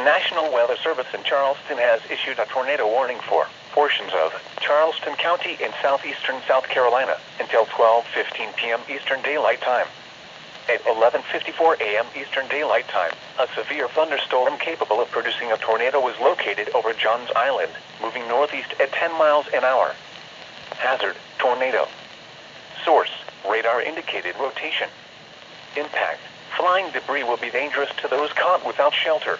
National Weather Service in Charleston has issued a tornado warning for portions of Charleston County in southeastern South Carolina until 12:15 p.m. Eastern Daylight Time. At 11:54 a.m. Eastern Daylight Time, a severe thunderstorm capable of producing a tornado was located over Johns Island, moving northeast at 10 miles an hour. Hazard: tornado. Source: radar indicated rotation. Impact: flying debris will be dangerous to those caught without shelter.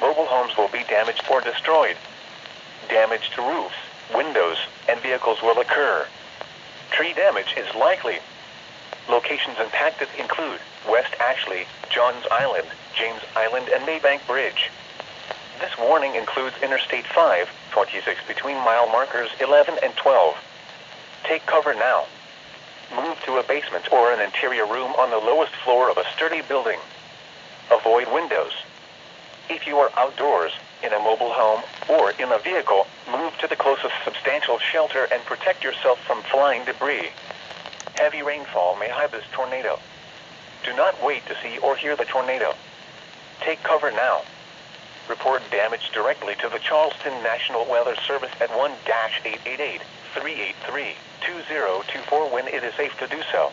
Mobile homes will be damaged or destroyed. Damage to roofs, windows, and vehicles will occur. Tree damage is likely. Locations impacted include West Ashley, Johns Island, James Island, and Maybank Bridge. This warning includes Interstate 5, 26 between mile markers 11 and 12. Take cover now. Move to a basement or an interior room on the lowest floor of a sturdy building. Avoid windows. If you are outdoors, in a mobile home, or in a vehicle, move to the closest substantial shelter and protect yourself from flying debris. Heavy rainfall may hide this tornado. Do not wait to see or hear the tornado. Take cover now. Report damage directly to the Charleston National Weather Service at 1-888-383-2024 when it is safe to do so.